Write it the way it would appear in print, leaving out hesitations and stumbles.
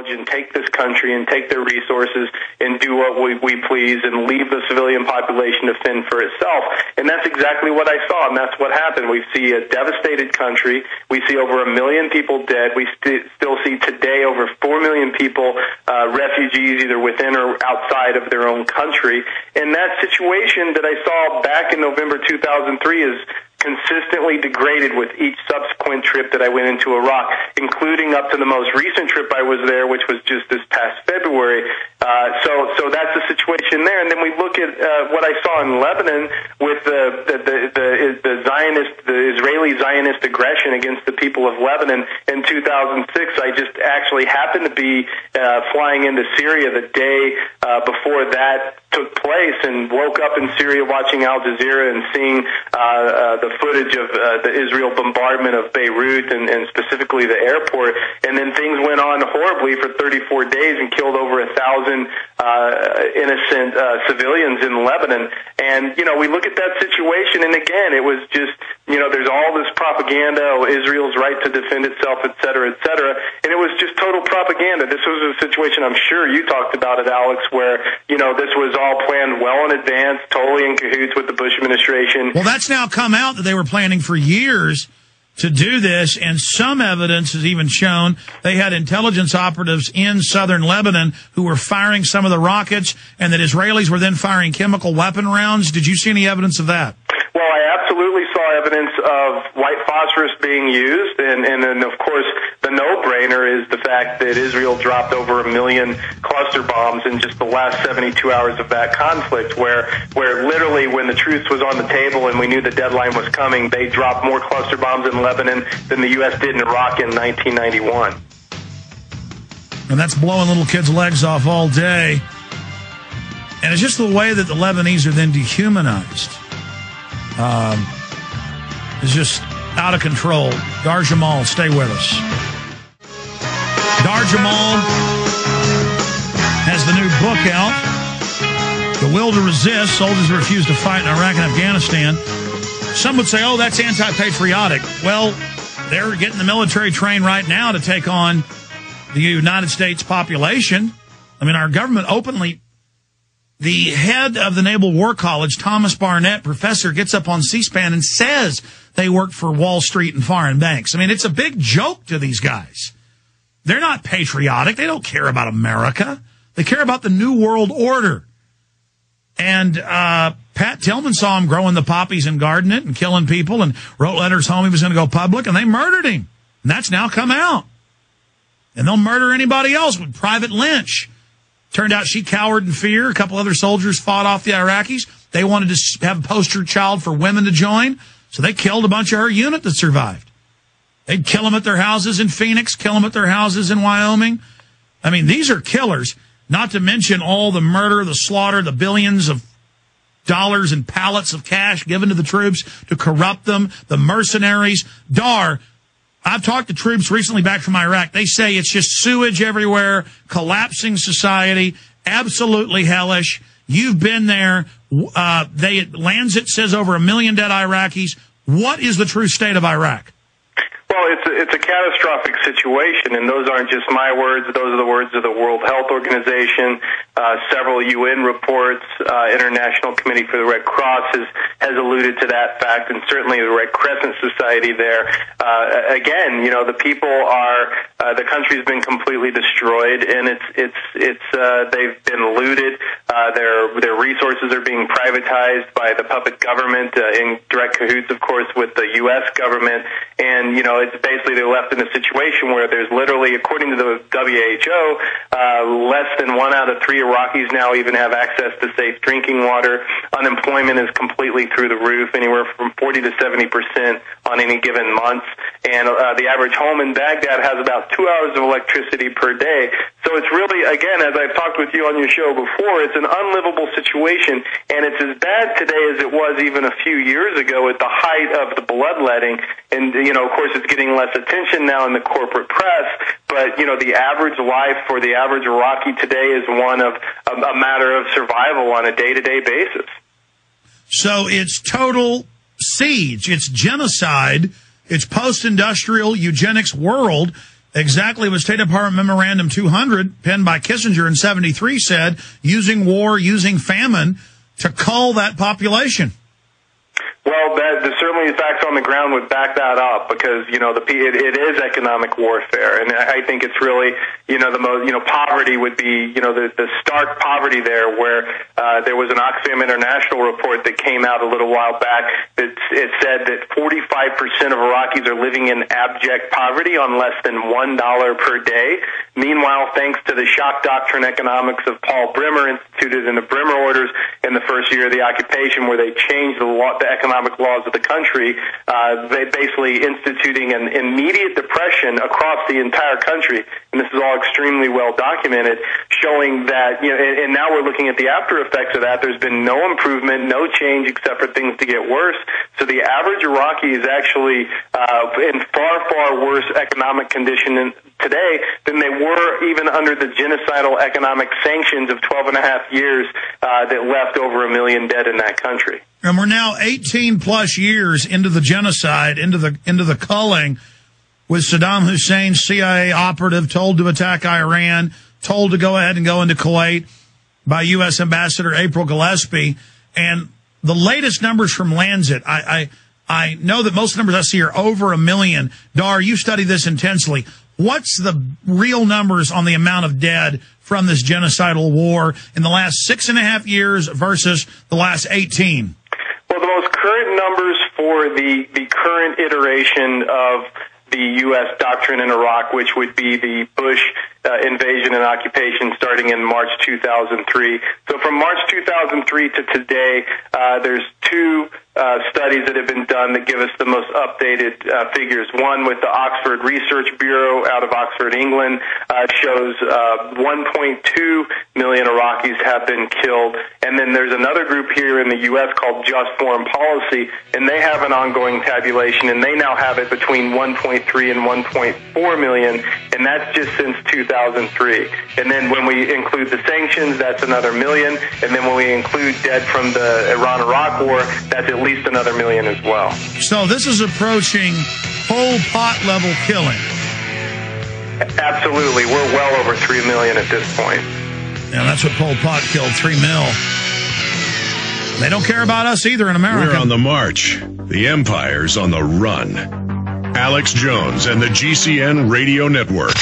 knowledge and take this country and take their resources and do what we please and leave the civilian population to fend for itself. And that's exactly what I saw, and that's what happened. We see a devastated country. We see over 1 million people dead. We still see today over 4 million people, refugees either within or outside of their own country. And that situation that I saw back in November 2003 is consistently degraded with each subsequent trip that I went into Iraq, including up to the most recent trip I was there, which was just this past February. So that's the situation there. And then we look at what I saw in Lebanon with the Israeli Zionist aggression against the people of Lebanon in 2006. I just actually happened to be flying into Syria the day before that took place, and woke up in Syria watching Al Jazeera and seeing the footage of the Israel bombardment of Beirut and specifically the airport. And then things went on horribly for 34 days and killed over 1,000 innocent civilians in Lebanon. And, we look at that situation, and again, it was just, there's all this propaganda, Israel's right to defend itself, et cetera, and it was just total propaganda. This was a situation, I'm sure you talked about it, Alex, where, this was all planned well in advance, totally in cahoots with the Bush administration. Well, that's now come out that they were planning for years to do this, and some evidence has even shown they had intelligence operatives in southern Lebanon who were firing some of the rockets, and that Israelis were then firing chemical weapon rounds. Did you see any evidence of that? Well, I absolutely saw evidence of white phosphorus being used, and then, of course, the no-brainer is the fact that Israel dropped over 1 million cluster bombs in just the last 72 hours of that conflict, where literally when the truce was on the table and we knew the deadline was coming, they dropped more cluster bombs in Lebanon than the U.S. did in Iraq in 1991. And that's blowing little kids' legs off all day. And it's just the way that the Lebanese are then dehumanized. Is just out of control. Dahr Jamail, stay with us. Dahr Jamail has the new book out, The Will to Resist, Soldiers Who Refuse to Fight in Iraq and Afghanistan. Some would say, oh, that's anti-patriotic. Well, they're getting the military trained right now to take on the United States population. I mean, our government openly... The head of the Naval War College, Thomas Barnett, professor, gets up on C-SPAN and says they work for Wall Street and foreign banks. I mean, it's a big joke to these guys. They're not patriotic. They don't care about America. They care about the New World Order. And Pat Tillman saw him growing the poppies and gardening it and killing people and wrote letters home he was going to go public, and they murdered him. And that's now come out. And they'll murder anybody else with private lynch. Turned out she cowered in fear. A couple other soldiers fought off the Iraqis. They wanted to have a poster child for women to join, so they killed a bunch of her unit that survived. They'd kill them at their houses in Phoenix, kill them at their houses in Wyoming. I mean, these are killers, not to mention all the murder, the slaughter, the billions of dollars and pallets of cash given to the troops to corrupt them, the mercenaries. Dahr, I've talked to troops recently back from Iraq. They say it's just sewage everywhere, collapsing society, absolutely hellish. You've been there. Lancet says over 1 million dead Iraqis. What is the true state of Iraq? Well, it's a catastrophic situation, and those aren't just my words. Those are the words of the World Health Organization, several UN reports, International Committee for the Red Cross has alluded to that fact, and certainly the Red Crescent Society there. Again, the people the country's been completely destroyed, and they've been looted. Their resources are being privatized by the puppet government in direct cahoots, of course, with the U.S. government, and it's basically they're left in a situation where there's literally, according to the WHO, less than 1 out of 3 Iraqis now even have access to safe drinking water. Unemployment is completely through the roof, anywhere from 40 to 70% on any given month. And the average home in Baghdad has about 2 hours of electricity per day. So it's really, again, as I've talked with you on your show before, it's an unlivable situation, and it's as bad today as it was even a few years ago at the height of the bloodletting. And, of course, it's getting less attention now in the corporate press, but, the average life for the average Iraqi today is one of a matter of survival on a day-to-day basis. So it's total siege. It's genocide. It's post-industrial eugenics world. exactly what State Department Memorandum 200, penned by Kissinger in 73, said, using war, using famine to cull that population. Well, certainly the facts on the ground would back that up because, it is economic warfare. And I think it's really, the most, poverty would be, the stark poverty there where there was an Oxfam International report that came out a little while back that it said that 45% of Iraqis are living in abject poverty on less than $1 per day. Meanwhile, thanks to the shock doctrine economics of Paul Bremer, instituted in the Bremer Orders in the first year of the occupation, where they changed the economic laws of the country, they basically instituting an immediate depression across the entire country, and this is all extremely well documented, showing that, and now we're looking at the after effects of that. There's been no improvement, no change, except for things to get worse. So the average Iraqi is actually in far, far worse economic condition today than they were even under the genocidal economic sanctions of 12 and a half years that left over 1 million dead in that country. And we're now 18 plus years into the genocide, into the culling, with Saddam Hussein's CIA operative told to attack Iran, told to go ahead and go into Kuwait by U.S. Ambassador April Gillespie. And the latest numbers from Lancet, I know that most numbers I see are over 1 million. Dahr, you study this intensely. What's the real numbers on the amount of dead from this genocidal war in the last 6.5 years versus the last 18? Well, the most current numbers for the current iteration of the U.S. doctrine in Iraq, which would be the Bush invasion and occupation starting in March 2003. So from March 2003 to today, there's two studies that have been done that give us the most updated figures. One with the Oxford Research Bureau out of Oxford, England, shows 1.2 million Iraqis have been killed. And then there's another group here in the U.S. called Just Foreign Policy, and they have an ongoing tabulation, and they now have it between 1.3 and 1.4 million, and that's just since 2003. And then when we include the sanctions, that's another million, and then when we include dead from the Iran-Iraq war, that's at least another million as well. So this is approaching Pol Pot level killing. Absolutely. We're well over 3 million at this point. Yeah, that's what Pol Pot killed, 3 mil. They don't care about us either in America. We're on the march. The empire's on the run. Alex Jones and the GCN Radio Network.